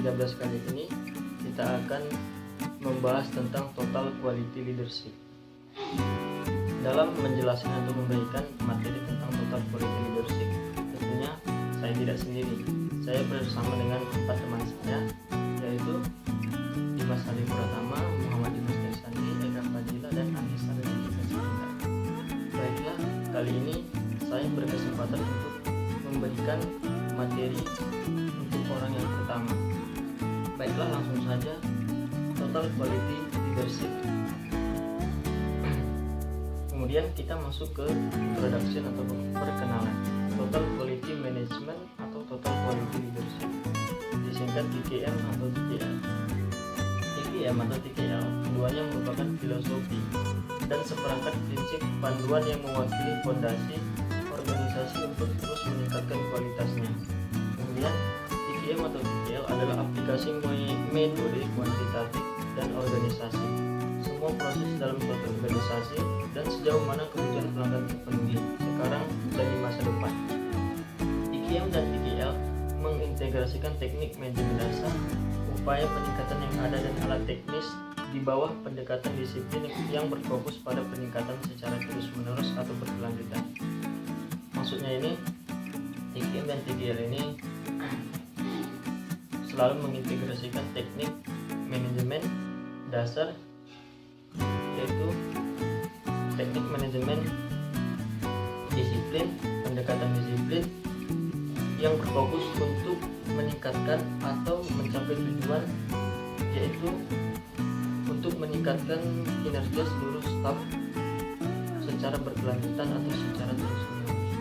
13 kali ini kita akan membahas tentang total quality leadership. Dalam menjelaskan atau memberikan materi tentang total quality leadership, tentunya saya tidak sendiri. Saya bersama dengan 4 teman saya, yaitu Dimas Salim Pratama, Muhammad Dimas Desandi, Eka Fadila, dan Anissa Renita Sinta. Baiklah, kali ini saya berkesempatan untuk memberikan materi untuk orang yang pertama. Baiklah, langsung saja. Total quality leadership. Kemudian kita masuk ke introduction atau perkenalan. Total quality management atau total quality leadership, disingkat TQM atau TQL. TQM atau TQL keduanya merupakan filosofi dan seperangkat prinsip panduan yang mewakili fondasi organisasi untuk terus meningkatkan kualitasnya. Kemudian TQM atau TQL adalah aplikasi metode kuantitatif dan organisasi, semua proses dalam suatu organisasi dan sejauh mana kebutuhan pelanggan terpenuhi sekarang dan di masa depan. TQM dan TQL mengintegrasikan teknik manajemen dasar, upaya peningkatan yang ada dan alat teknis di bawah pendekatan disiplin yang berfokus pada peningkatan secara terus-menerus atau berkelanjutan. Maksudnya ini, TQM dan TQL ini selalu mengintegrasikan teknik manajemen dasar, yaitu teknik manajemen disiplin, pendekatan disiplin yang berfokus untuk meningkatkan atau mencapai tujuan, yaitu untuk meningkatkan kinerja seluruh staf secara berkelanjutan atau secara terus-menerus.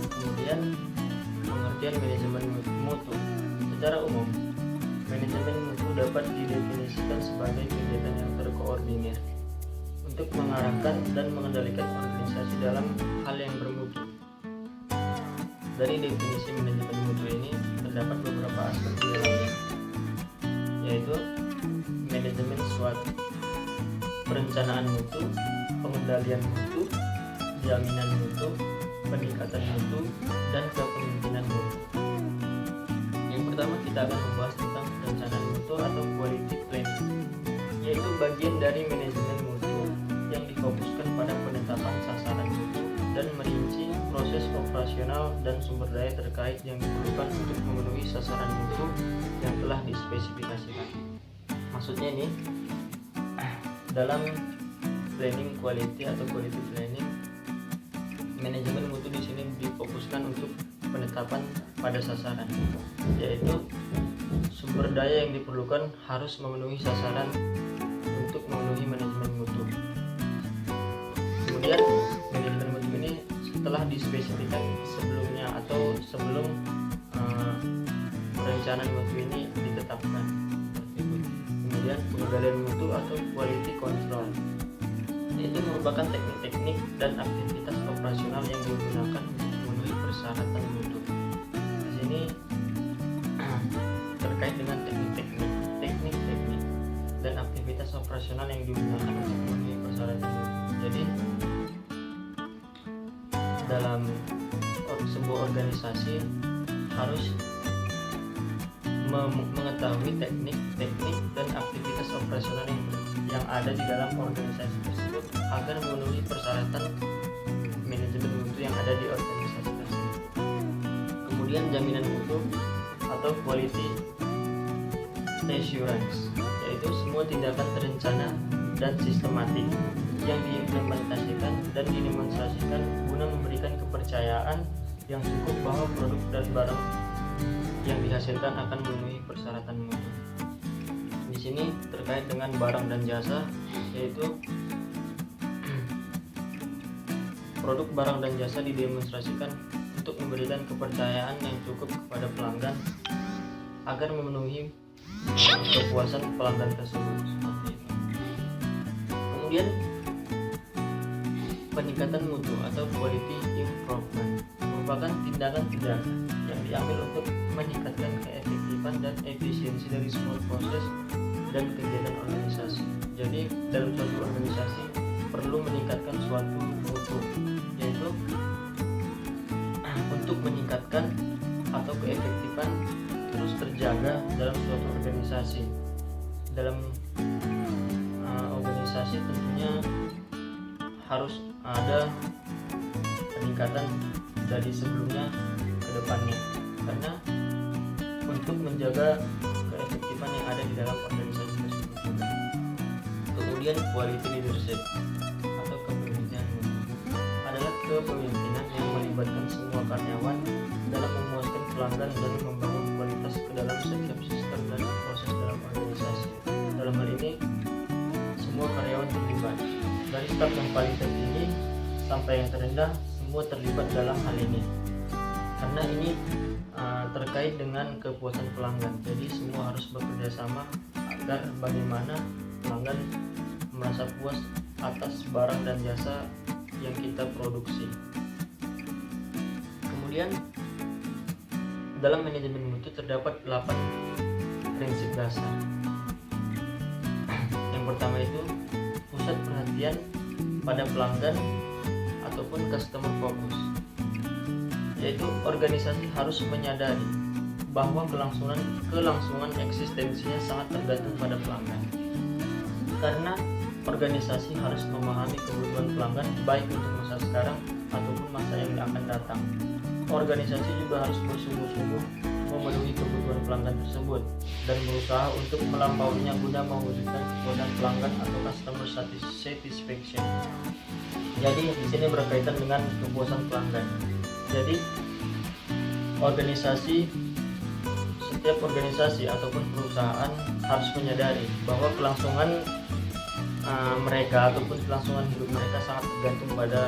Kemudian pengertian manajemen mutu. Secara umum, manajemen mutu dapat didefinisikan sebagai kegiatan yang terkoordinir untuk mengarahkan dan mengendalikan organisasi dalam hal yang bermutu. Dari definisi manajemen mutu ini terdapat beberapa aspek di dalamnya, yaitu manajemen SWOT, perencanaan mutu, pengendalian mutu, jaminan mutu, peningkatan mutu, dan kepemimpinan mutu. Yang pertama, kita akan membahas tentang perencanaan mutu atau quality planning, yaitu bagian dari manajemen mutu yang difokuskan pada penetapan sasaran mutu dan merinci proses operasional dan sumber daya terkait yang diperlukan untuk memenuhi sasaran mutu yang telah dispesifikasikan. Maksudnya ini, dalam planning quality atau quality planning, manajemen mutu di sini difokuskan untuk penetapan pada sasaran, yaitu sumber daya yang diperlukan harus memenuhi sasaran untuk memenuhi manajemen mutu. Kemudian manajemen mutu ini setelah dispesifikasikan sebelumnya atau sebelum perencanaan mutu ini ditetapkan. Kemudian pengendalian mutu atau quality control, itu merupakan teknik-teknik dan aktivitas operasional yang digunakan untuk memenuhi persyaratan mutu. Di sini terkait dengan teknik-teknik dan aktivitas operasional yang digunakan untuk memenuhi persyaratan mutu. Jadi dalam sebuah organisasi harus mengetahui teknik dan aktivitas operasional yang ada di dalam organisasi tersebut agar memenuhi persyaratan manajemen mutu yang ada di organisasi tersebut. Kemudian jaminan mutu atau quality assurance, yaitu semua tindakan terencana dan sistematik yang diimplementasikan dan didemonstrasikan guna memberikan kepercayaan yang cukup bahwa produk dan barang yang dihasilkan akan memenuhi persyaratan mutu. Di sini terkait dengan barang dan jasa, yaitu produk, barang, dan jasa didemonstrasikan untuk memberikan kepercayaan yang cukup kepada pelanggan agar memenuhi kepuasan pelanggan tersebut. Seperti itu. Kemudian peningkatan mutu atau quality improvement merupakan tindakan-tindakan yang diambil untuk meningkatkan keefektifan dan efisiensi dari semua proses dan kegiatan organisasi. Jadi dalam suatu organisasi perlu meningkatkan suatu mutu, yaitu untuk meningkatkan atau keefektifan terus terjaga dalam suatu organisasi. Dalam organisasi tentunya harus ada peningkatan dari sebelumnya ke depannya, karena untuk menjaga keefektifan yang ada di dalam organisasi tersebut juga. Kemudian quality leadership atau kepemimpinan adalah kepemimpinan yang melibatkan semua karyawan dalam memuaskan pelanggan dan membangun kualitas ke dalam setiap sistem dan proses dalam organisasi. Dalam hal ini semua karyawan terlibat, dari staf yang paling tertinggi sampai yang terendah, semua terlibat dalam hal ini, karena ini terkait dengan kepuasan pelanggan. Jadi semua harus bekerja sama agar bagaimana pelanggan merasa puas atas barang dan jasa yang kita produksi. Kemudian dalam manajemen mutu terdapat 8 prinsip dasar. Yang pertama itu pusat perhatian pada pelanggan ataupun customer focus, yaitu organisasi harus menyadari bahwa kelangsungan eksistensinya sangat tergantung pada pelanggan, karena organisasi harus memahami kebutuhan pelanggan baik untuk masa sekarang ataupun masa yang akan datang. Organisasi juga harus bersungguh-sungguh memenuhi kebutuhan pelanggan tersebut dan berusaha untuk melampauinya guna mewujudkan kepuasan pelanggan atau customer satisfaction. Jadi di sini berkaitan dengan kepuasan pelanggan. Jadi setiap organisasi ataupun perusahaan harus menyadari bahwa kelangsungan mereka ataupun kelangsungan hidup mereka sangat tergantung pada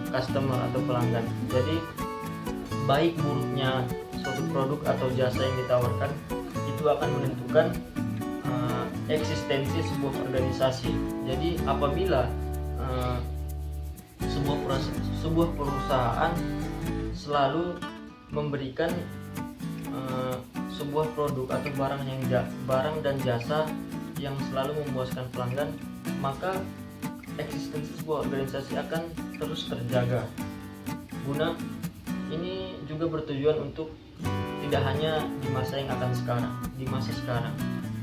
customer atau pelanggan. Jadi baik buruknya suatu produk atau jasa yang ditawarkan itu akan menentukan eksistensi sebuah organisasi. Jadi apabila sebuah perusahaan selalu memberikan sebuah produk atau barang dan jasa yang selalu memuaskan pelanggan, maka eksistensi sebuah organisasi akan terus terjaga. Guna ini juga bertujuan untuk tidak hanya di masa yang akan di masa sekarang,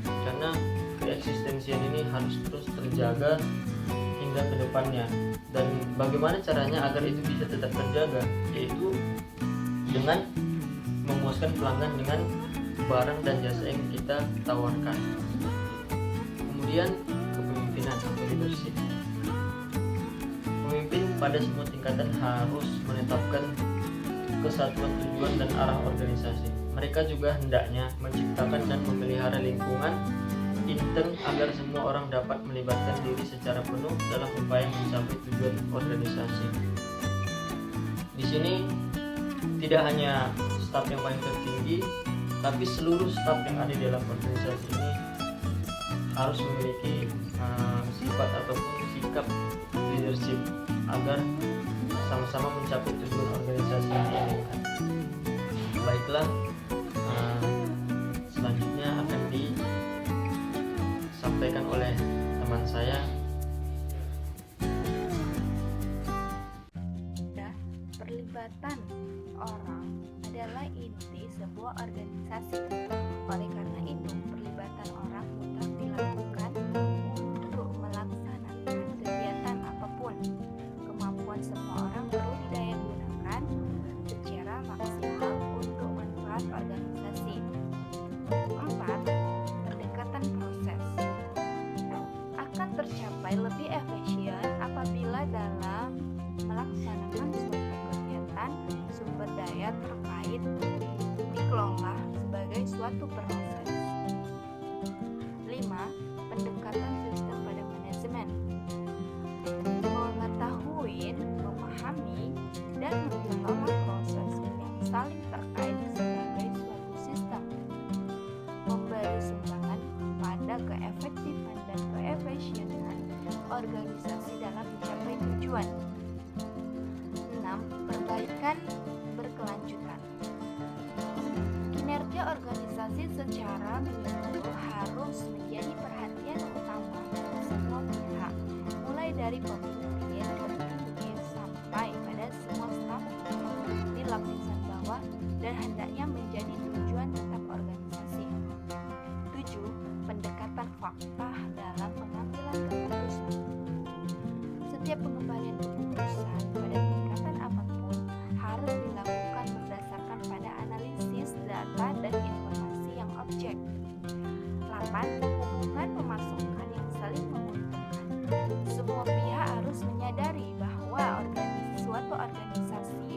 karena keeksistensian ini harus terus terjaga hingga ke depannya. Dan bagaimana caranya agar itu bisa tetap terjaga, yaitu dengan memuaskan pelanggan dengan barang dan jasa yang kita tawarkan. Kemudian kepemimpinan atau leadership. Pemimpin pada semua tingkatan harus menetapkan kesatuan tujuan dan arah organisasi. Mereka juga hendaknya menciptakan dan memelihara lingkungan intern agar semua orang dapat melibatkan diri secara penuh dalam upaya mencapai tujuan organisasi. Di sini tidak hanya staf yang paling tertinggi, tapi seluruh staf yang ada di dalam organisasi ini harus memiliki sifat ataupun sikap leadership agar sama-sama mencapai tujuan organisasi yang diinginkan. Baiklah, selanjutnya akan disampaikan oleh teman saya. Perlibatan orang adalah inti sebuah organisasi. Oleh karena itu, perlibatan orang mutlak dilakukan untuk melaksanakan kegiatan apapun. Kemampuan semua orang perlu didaya gunakan secara maksimal untuk manfaat organisasi. 4. Pendekatan proses akan tercapai lebih efisien apabila dalam melaksanakan suatu kegiatan sumber daya terkait dikelola sebagai suatu proses. 5. Pendekatan sistem pada manajemen mengetahui, memahami, dan mengelola proses yang saling terkait sebagai suatu sistem, memberi sumbangan pada keefektifan dan keefisienan organisasi dalam mencapai tujuan. 6. Perbaikan berkelanjutan. Kinerja organisasi secara menyeluruh harus menjadi perhatian utama semua pihak, mulai dari pemimpin tertinggi sampai pada semua staf di lapisan bawah, dan hendaknya menjadi tujuan tetap setiap pengembalian keputusan pada tingkatan apapun harus dilakukan berdasarkan pada analisis data dan informasi yang objek. 8. Hubungan pemasukan yang saling menguntungkan. Semua pihak harus menyadari bahwa suatu organisasi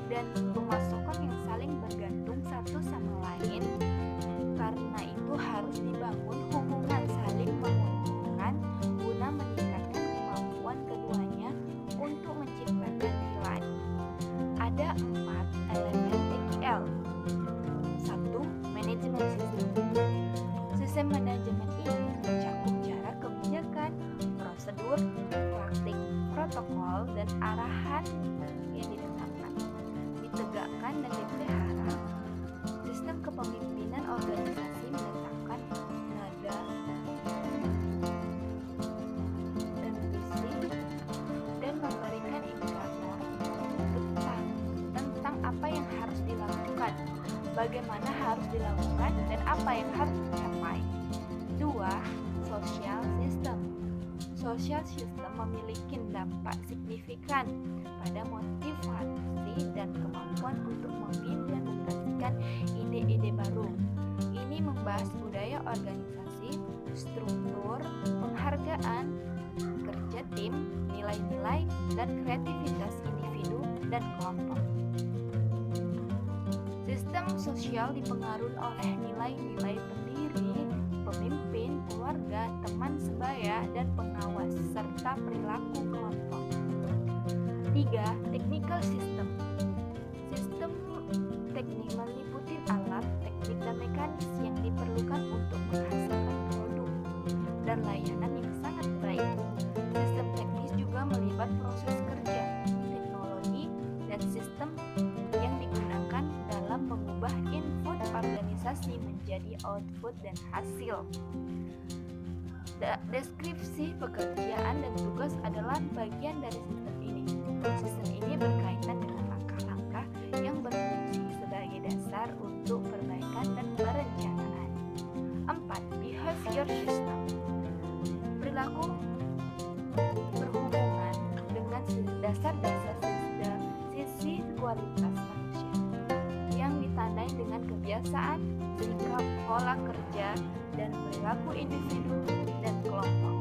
dan pemasukan yang saling bergantung satu sama lain. Karena itu harus dibangun hubungan saling menguntungkan guna meningkatkan kemampuan keduanya untuk menciptakan nilai. Ada 4 elemen TKL. 1. Manajemen sistem. Sistem manajemen ini mencakup cara kebijakan, prosedur, praktik, protokol, dan arahan yang ditetapkan, ditegakkan, dan dipelihara. Sistem kepemimpinan organisasi meletakkan nada dan visi dan memberikan indikator tentang apa yang harus dilakukan, bagaimana harus dilakukan, dan apa yang harus dicapai. 2. Social system. Social system memiliki dampak signifikan pada motivasi dan kemampuan untuk mengimplementasikan ide-ide baru. Ini membahas budaya organisasi, struktur, penghargaan, kerja tim, nilai-nilai, dan kreativitas individu dan kelompok. Sistem sosial dipengaruhi oleh nilai-nilai pendiri, pemimpin, keluarga, teman sebaya, dan pengawas, serta perilaku kelompok. 3. Technical system. Sistem teknik meliputi alat, teknik, dan mekanis yang diperlukan untuk menghasilkan produk dan layanan yang sangat baik. Sistem teknis juga melibat proses kerja, teknologi, dan sistem yang digunakan dalam mengubah input organisasi menjadi output dan hasil. Deskripsi pekerjaan dan tugas adalah bagian dari sistem ini. Sistem ini berkaitan dengan langkah-langkah yang berfungsi sebagai dasar untuk perbaikan dan perencanaan. 4. Behavior system. Perilaku berhubungan dengan dasar-dasar sisi kualitas manusia yang ditandai dengan kebiasaan, sikap, pola kerja, dan perilaku individu dan kelompok.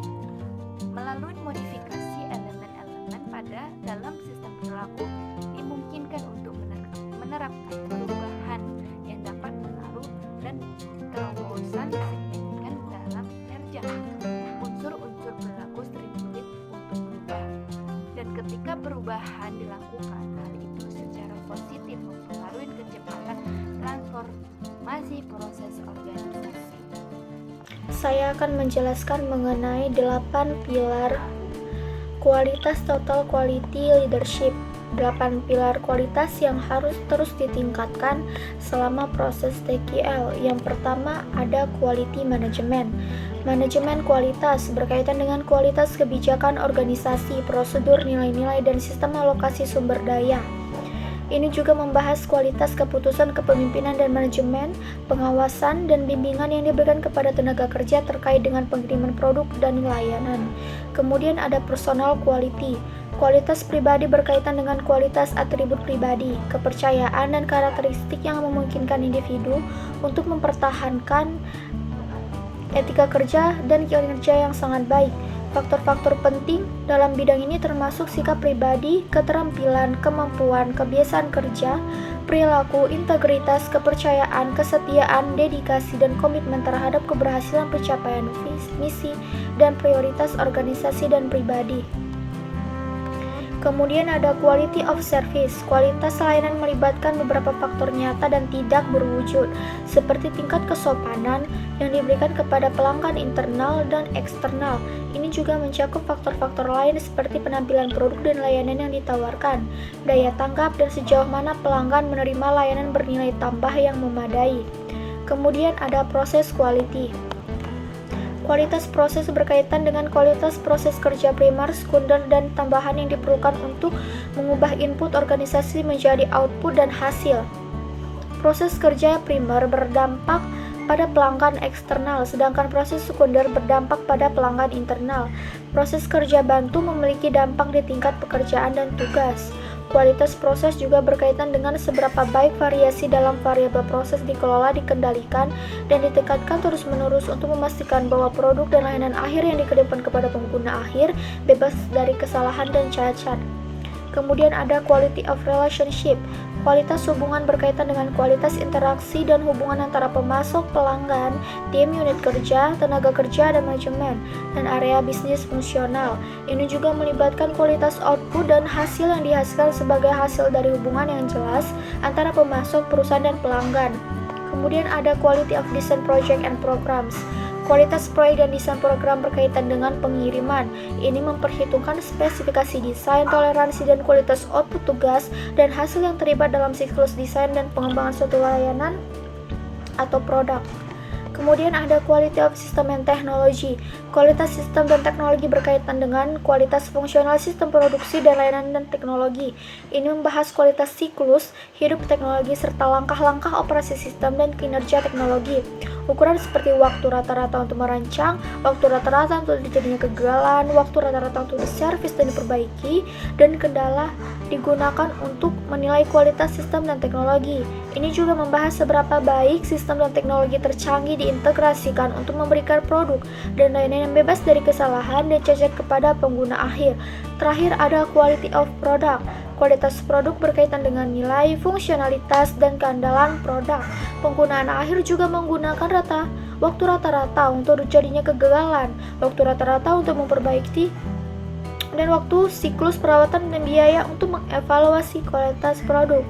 Melalui modifikasi elemen-elemen pada dalam sistem perilaku dimungkinkan untuk menerapkan perubahan yang dapat mengaruh dan terobosan signifikan dalam kinerja. Unsur-unsur perilaku sering sulit untuk berubah, dan ketika perubahan dilakukan, hal itu secara positif mempengaruhi kecepatan transformasi proses organisasi. Saya akan menjelaskan mengenai 8 pilar kualitas total quality leadership. 8 pilar kualitas yang harus terus ditingkatkan selama proses TQL. Yang pertama ada quality management. Manajemen kualitas berkaitan dengan kualitas kebijakan organisasi, prosedur, nilai-nilai, dan sistem alokasi sumber daya. Ini juga membahas kualitas keputusan kepemimpinan dan manajemen, pengawasan, dan bimbingan yang diberikan kepada tenaga kerja terkait dengan pengiriman produk dan layanan. Kemudian ada personal quality. Kualitas pribadi berkaitan dengan kualitas atribut pribadi, kepercayaan, dan karakteristik yang memungkinkan individu untuk mempertahankan etika kerja dan kinerja yang sangat baik. Faktor-faktor penting dalam bidang ini termasuk sikap pribadi, keterampilan, kemampuan, kebiasaan kerja, perilaku, integritas, kepercayaan, kesetiaan, dedikasi, dan komitmen terhadap keberhasilan pencapaian misi dan prioritas organisasi dan pribadi. Kemudian ada quality of service. Kualitas layanan melibatkan beberapa faktor nyata dan tidak berwujud, seperti tingkat kesopanan yang diberikan kepada pelanggan internal dan eksternal. Ini juga mencakup faktor-faktor lain seperti penampilan produk dan layanan yang ditawarkan, daya tanggap, dan sejauh mana pelanggan menerima layanan bernilai tambah yang memadai. Kemudian ada proses quality. Kualitas proses berkaitan dengan kualitas proses kerja primer, sekunder, dan tambahan yang diperlukan untuk mengubah input organisasi menjadi output dan hasil. Proses kerja primer berdampak pada pelanggan eksternal, sedangkan proses sekunder berdampak pada pelanggan internal. Proses kerja bantu memiliki dampak di tingkat pekerjaan dan tugas. Kualitas proses juga berkaitan dengan seberapa baik variasi dalam variabel proses dikelola, dikendalikan, dan ditingkatkan terus-menerus untuk memastikan bahwa produk dan layanan akhir yang dikirimkan kepada pengguna akhir bebas dari kesalahan dan cacat. Kemudian ada quality of relationship. Kualitas hubungan berkaitan dengan kualitas interaksi dan hubungan antara pemasok, pelanggan, tim, unit kerja, tenaga kerja, dan manajemen, dan area bisnis fungsional. Ini juga melibatkan kualitas output dan hasil yang dihasilkan sebagai hasil dari hubungan yang jelas antara pemasok, perusahaan, dan pelanggan. Kemudian ada quality of design project and programs. Kualitas proyek dan desain program berkaitan dengan pengiriman. Ini memperhitungkan spesifikasi desain, toleransi, dan kualitas output tugas dan hasil yang terlibat dalam siklus desain dan pengembangan suatu layanan atau produk. Kemudian ada quality of system and technology. Kualitas sistem dan teknologi berkaitan dengan kualitas fungsional sistem produksi dan layanan dan teknologi. Ini membahas kualitas siklus hidup teknologi serta langkah-langkah operasi sistem dan kinerja teknologi. Ukuran seperti waktu rata-rata untuk merancang, waktu rata-rata untuk terjadinya kegagalan, waktu rata-rata untuk diservis dan diperbaiki, dan kendala digunakan untuk menilai kualitas sistem dan teknologi. Ini juga membahas seberapa baik sistem dan teknologi tercanggih diintegrasikan untuk memberikan produk dan layanan yang bebas dari kesalahan dan cacat kepada pengguna akhir. Terakhir ada quality of product. Kualitas produk berkaitan dengan nilai, fungsionalitas, dan keandalan produk. Penggunaan akhir juga menggunakan waktu rata-rata untuk terjadinya kegagalan, waktu rata-rata untuk memperbaiki, dan waktu siklus perawatan dan biaya untuk mengevaluasi kualitas produk.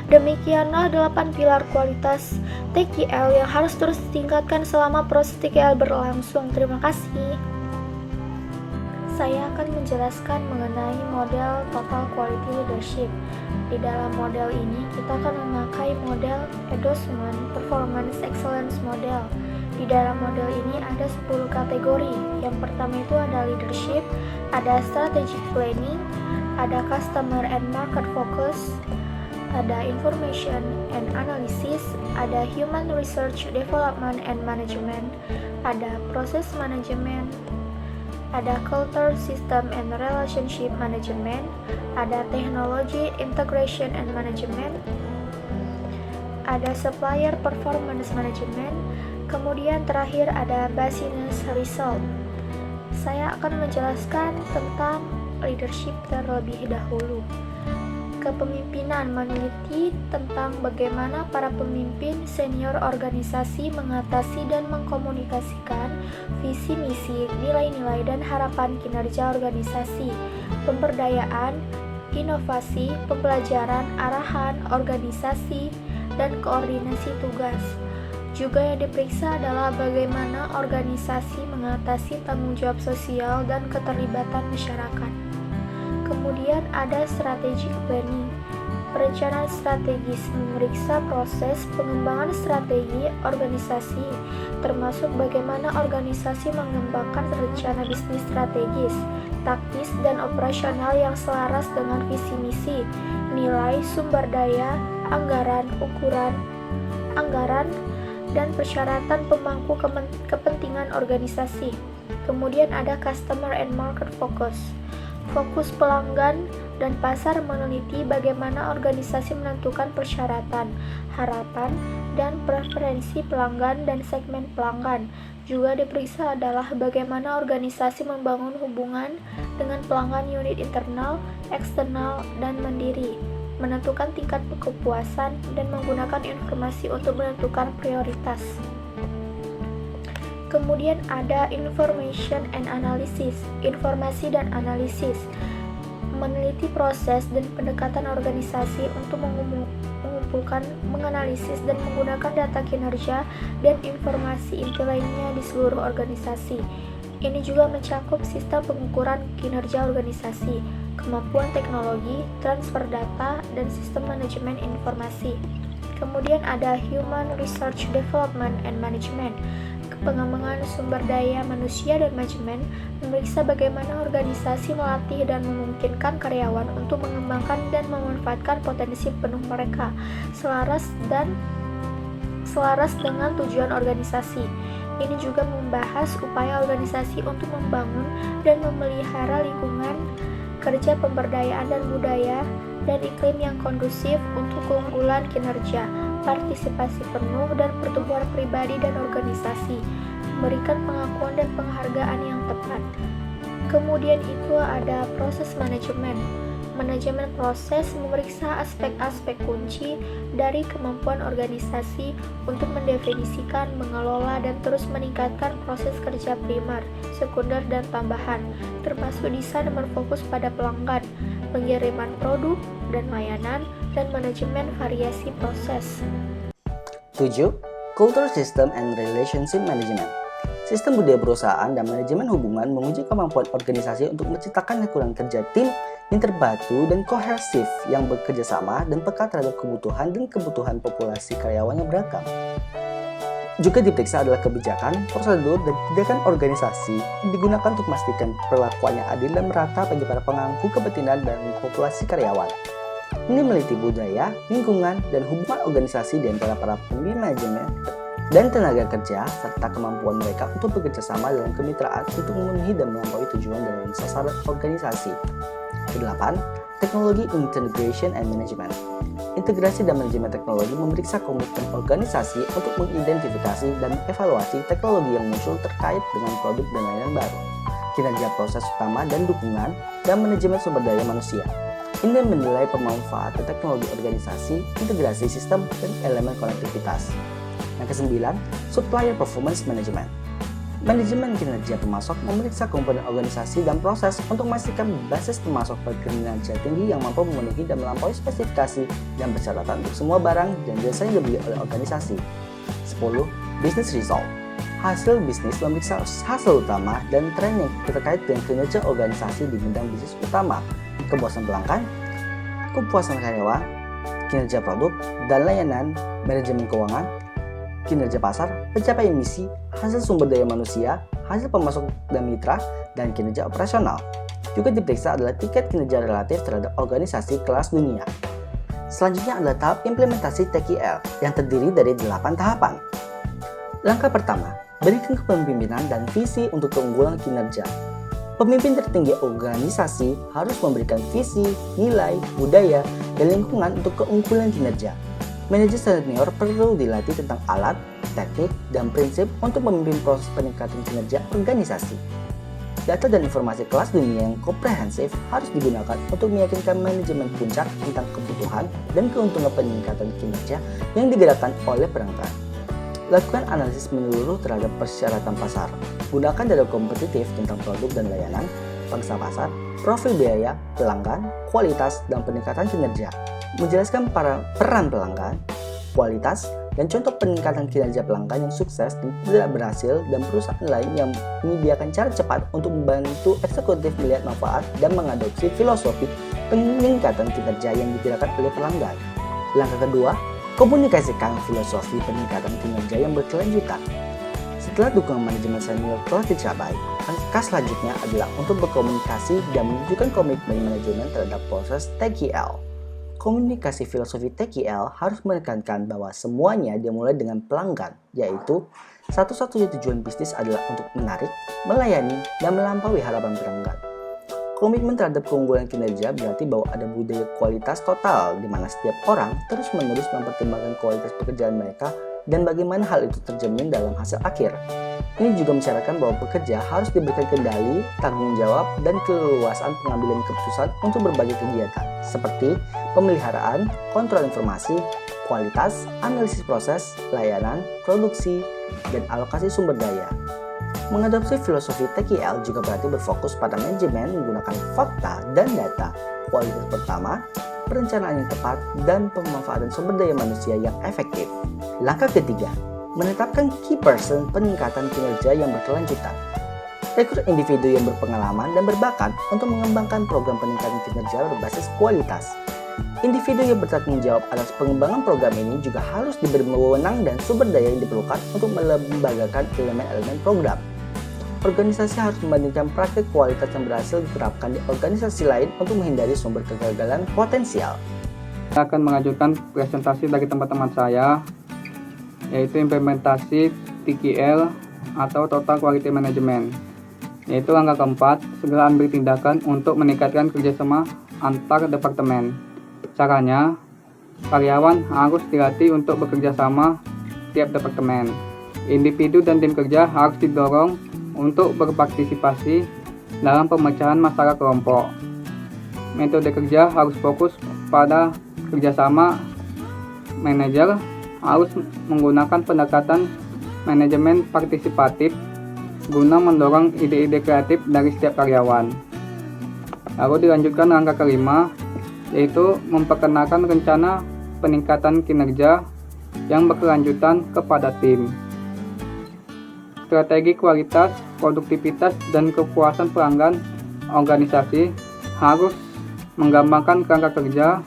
Demikianlah 8 pilar kualitas TQL yang harus terus ditingkatkan selama proses TQL berlangsung. Terima kasih. Saya akan menjelaskan mengenai model Total Quality Leadership. Di dalam model ini, kita akan memakai model Endorsement Performance Excellence Model. Di dalam model ini ada 10 kategori. Yang pertama itu ada leadership, ada strategic planning, ada customer and market focus, ada information and analysis, ada human research development and management, ada process management, ada culture, system, and relationship management, ada technology, integration, and management, ada supplier performance management, kemudian terakhir ada business result. Saya akan menjelaskan tentang leadership terlebih dahulu. Kepemimpinan meneliti tentang bagaimana para pemimpin senior organisasi mengatasi dan mengkomunikasikan visi misi, nilai-nilai, dan harapan kinerja organisasi, pemberdayaan, inovasi, pembelajaran, arahan, organisasi, dan koordinasi tugas. Juga yang diperiksa adalah bagaimana organisasi mengatasi tanggung jawab sosial dan keterlibatan masyarakat. Kemudian ada strategic planning. Perencanaan strategis memeriksa proses pengembangan strategi organisasi, termasuk bagaimana organisasi mengembangkan rencana bisnis strategis, taktis, dan operasional yang selaras dengan visi misi, nilai, sumber daya, anggaran, ukuran, anggaran, dan persyaratan pemangku kepentingan organisasi. Kemudian ada customer and market focus. Fokus pelanggan dan pasar meneliti bagaimana organisasi menentukan persyaratan, harapan, dan preferensi pelanggan dan segmen pelanggan. Juga diperiksa adalah bagaimana organisasi membangun hubungan dengan pelanggan unit internal, eksternal, dan mandiri, menentukan tingkat kepuasan, dan menggunakan informasi untuk menentukan prioritas. Kemudian ada information and analysis, informasi dan analisis, meneliti proses dan pendekatan organisasi untuk mengumpulkan, menganalisis, dan menggunakan data kinerja dan informasi inti lainnya di seluruh organisasi. Ini juga mencakup sistem pengukuran kinerja organisasi, kemampuan teknologi, transfer data, dan sistem manajemen informasi. Kemudian ada Human Research Development and Management, pengembangan sumber daya manusia dan manajemen, memeriksa bagaimana organisasi melatih dan memungkinkan karyawan untuk mengembangkan dan memanfaatkan potensi penuh mereka, selaras dan selaras dengan tujuan organisasi. Ini juga membahas upaya organisasi untuk membangun dan memelihara lingkungan kerja pemberdayaan dan budaya dan iklim yang kondusif untuk keunggulan kinerja, partisipasi penuh, dan pertumbuhan pribadi dan organisasi, memberikan pengakuan dan penghargaan yang tepat. Kemudian itu ada proses manajemen. Manajemen proses memeriksa aspek-aspek kunci dari kemampuan organisasi untuk mendefinisikan, mengelola, dan terus meningkatkan proses kerja primer, sekunder, dan tambahan, termasuk desain yang berfokus pada pelanggan, pengiriman produk dan layanan, dan manajemen variasi proses. 7. Culture System and Relationship Management. Sistem budaya perusahaan dan manajemen hubungan menguji kemampuan organisasi untuk menciptakan lingkungan kerja tim yang terpadu dan kohesif, yang bekerja sama dan peka terhadap kebutuhan dan kebutuhan populasi karyawan yang beragam. Juga diperiksa adalah kebijakan, prosedur, dan tindakan organisasi yang digunakan untuk memastikan perlakuan yang adil dan merata bagi para pemangku kepentingan dan populasi karyawan. Ini meliti budaya, lingkungan, dan hubungan organisasi di antara para pemimpin manajemen dan tenaga kerja, serta kemampuan mereka untuk bekerja sama dalam kemitraan untuk memenuhi dan melampaui tujuan dan sasaran organisasi. 8. Teknologi Integration and Management. Integrasi dan manajemen teknologi memeriksa komitmen organisasi untuk mengidentifikasi dan mengevaluasi teknologi yang muncul terkait dengan produk dan layanan baru, kinerja proses utama dan dukungan, dan manajemen sumber daya manusia. Ini menilai pemanfaatan teknologi organisasi, integrasi sistem, dan elemen konektivitas. Yang ke-9, Supplier Performance Management. Manajemen kinerja pemasok memeriksa komponen organisasi dan proses untuk memastikan basis pemasok berkinerja tinggi yang mampu memenuhi dan melampaui spesifikasi dan persyaratan untuk semua barang dan jasa yang dibeli oleh organisasi. 10. Business Result. Hasil bisnis memeriksa hasil utama dan tren yang terkait dengan kinerja organisasi di bidang bisnis utama, kepuasan pelanggan, kepuasan karyawan, kinerja produk dan layanan, manajemen keuangan, kinerja pasar, pencapaian misi, hasil sumber daya manusia, hasil pemasok dan mitra, dan kinerja operasional. Juga diperiksa adalah tingkat kinerja relatif terhadap organisasi kelas dunia. Selanjutnya adalah tahap implementasi TKL yang terdiri dari 8 tahapan. Langkah pertama, berikan kepemimpinan dan visi untuk keunggulan kinerja. Pemimpin tertinggi organisasi harus memberikan visi, nilai, budaya, dan lingkungan untuk keunggulan kinerja. Manajer senior perlu dilatih tentang alat, teknik, dan prinsip untuk memimpin proses peningkatan kinerja organisasi. Data dan informasi kelas dunia yang komprehensif harus digunakan untuk meyakinkan manajemen puncak tentang kebutuhan dan keuntungan peningkatan kinerja yang digerakkan oleh perangkat. Lakukan analisis menyeluruh terhadap persyaratan pasar. Gunakan data kompetitif tentang produk dan layanan, pangsa pasar, profil biaya, pelanggan, kualitas, dan peningkatan kinerja. Menjelaskan peran pelanggan, kualitas, dan contoh peningkatan kinerja pelanggan yang sukses dan tidak berhasil, dan perusahaan lain yang menyediakan cara cepat untuk membantu eksekutif melihat manfaat dan mengadopsi filosofi peningkatan kinerja yang dikirakan oleh pelanggan. Langkah kedua, komunikasikan filosofi peningkatan kinerja yang berkelanjutan. Setelah dukungan manajemen senior telah dicapai, langkah selanjutnya adalah untuk berkomunikasi dan menunjukkan komitmen manajemen terhadap proses TKL. Komunikasi filosofi TKL harus menekankan bahwa semuanya dimulai dengan pelanggan, yaitu satu-satunya tujuan bisnis adalah untuk menarik, melayani, dan melampaui harapan pelanggan. Komitmen terhadap keunggulan kinerja berarti bahwa ada budaya kualitas total di mana setiap orang terus-menerus mempertimbangkan kualitas pekerjaan mereka dan bagaimana hal itu tercermin dalam hasil akhir. Ini juga mensyaratkan bahwa pekerja harus diberikan kendali, tanggung jawab, dan keleluasan pengambilan keputusan untuk berbagai kegiatan, seperti pemeliharaan, kontrol informasi, kualitas, analisis proses, layanan, produksi, dan alokasi sumber daya. Mengadopsi filosofi TKL juga berarti berfokus pada manajemen menggunakan fakta dan data, kualitas pertama, perencanaan yang tepat, dan pemanfaatan sumber daya manusia yang efektif. Langkah ketiga, menetapkan key person peningkatan kinerja yang berkelanjutan. Rekrut individu yang berpengalaman dan berbakat untuk mengembangkan program peningkatan kinerja berbasis kualitas. Individu yang bertanggung jawab atas pengembangan program ini juga harus diberi wewenang dan sumber daya yang diperlukan untuk melembagakan elemen-elemen program. Organisasi harus membandingkan praktik kualitas yang berhasil diterapkan di organisasi lain untuk menghindari sumber kegagalan potensial. Saya akan mengajukan presentasi dari teman-teman saya yaitu implementasi TQL atau Total Quality Management. Yaitu langkah keempat, segera ambil tindakan untuk meningkatkan kerjasama antar departemen. Caranya, karyawan harus dilatih untuk bekerja sama tiap departemen. Individu dan tim kerja harus didorong untuk berpartisipasi dalam pemecahan masalah kelompok. Metode kerja harus fokus pada kerjasama. Manajer harus menggunakan pendekatan manajemen partisipatif guna mendorong ide-ide kreatif dari setiap karyawan. Lalu dilanjutkan langkah kelima, yaitu memperkenalkan rencana peningkatan kinerja yang berkelanjutan kepada tim. Strategi kualitas, produktivitas, dan kepuasan pelanggan organisasi harus menggambarkan kerangka kerja,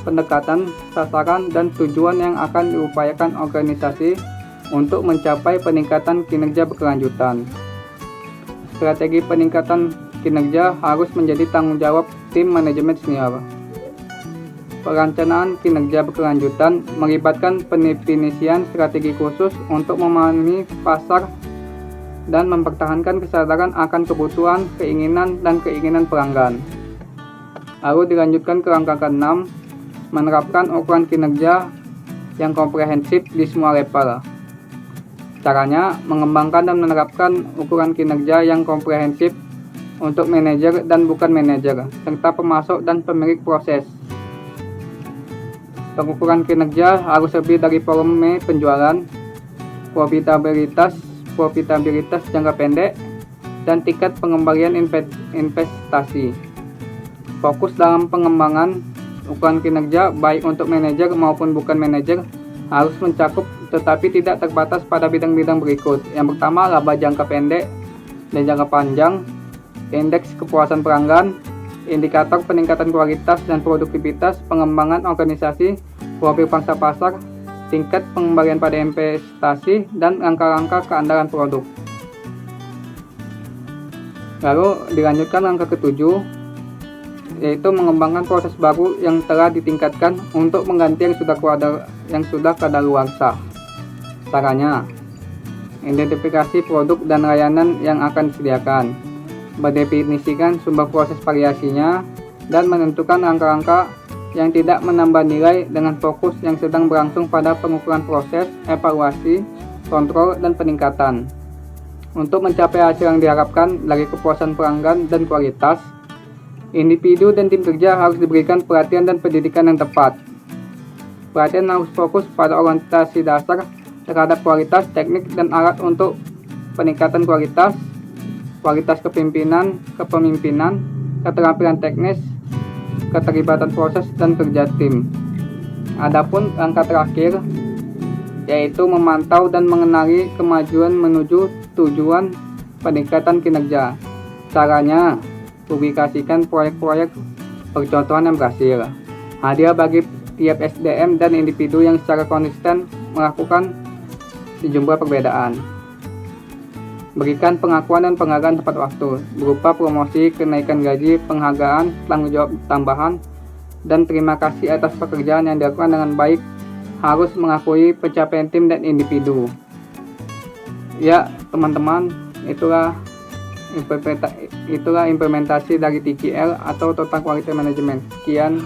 pendekatan, sasaran, dan tujuan yang akan diupayakan organisasi untuk mencapai peningkatan kinerja berkelanjutan. Strategi peningkatan kinerja harus menjadi tanggung jawab tim manajemen senior. Perencanaan kinerja berkelanjutan melibatkan pendefinisian strategi khusus untuk memahami pasar dan mempertahankan kesadaran akan kebutuhan, keinginan, dan keinginan pelanggan. Lalu dilanjutkan ke langkah ke-6, menerapkan ukuran kinerja yang komprehensif di semua level. Caranya, mengembangkan dan menerapkan ukuran kinerja yang komprehensif untuk manajer dan bukan manajer, serta pemasok dan pemilik proses. Pengukuran kinerja harus lebih dari volume penjualan, profitabilitas jangka pendek, dan tingkat pengembalian investasi. Fokus dalam pengembangan ukuran kinerja baik untuk manajer maupun bukan manajer harus mencakup tetapi tidak terbatas pada bidang-bidang berikut. Yang pertama, laba jangka pendek dan jangka panjang, indeks kepuasan pelanggan, indikator peningkatan kualitas dan produktivitas, pengembangan organisasi, profil pangsa pasar, tingkat pengembalian pada investasi, dan langkah-langkah keandalan produk. Lalu dilanjutkan langkah ke-7, yaitu mengembangkan proses baru yang telah ditingkatkan untuk mengganti yang sudah kadaluarsa. Caranya, identifikasi produk dan layanan yang akan disediakan, mendefinisikan sumber proses variasinya, dan menentukan langkah-langkah yang tidak menambah nilai dengan fokus yang sedang berlangsung pada pengukuran proses, evaluasi, kontrol, dan peningkatan. Untuk mencapai hasil yang diharapkan dari kepuasan pelanggan dan kualitas, individu dan tim kerja harus diberikan perhatian dan pendidikan yang tepat. Perhatian harus fokus pada orientasi dasar terhadap kualitas, teknik, dan alat untuk peningkatan kualitas kepemimpinan, keterampilan teknis, keterlibatan proses, dan kerja tim. Adapun langkah terakhir, yaitu memantau dan mengenali kemajuan menuju tujuan peningkatan kinerja. Caranya, publikasikan proyek-proyek percontohan yang berhasil. Hadiah bagi tiap SDM dan individu yang secara konsisten melakukan sejumlah perbedaan. Berikan pengakuan dan penghargaan tepat waktu, berupa promosi, kenaikan gaji, penghargaan, tanggung jawab tambahan, dan terima kasih atas pekerjaan yang dilakukan dengan baik. Harus mengakui pencapaian tim dan individu. Ya, teman-teman, itulah implementasi dari TQL atau Total Quality Management. Sekian.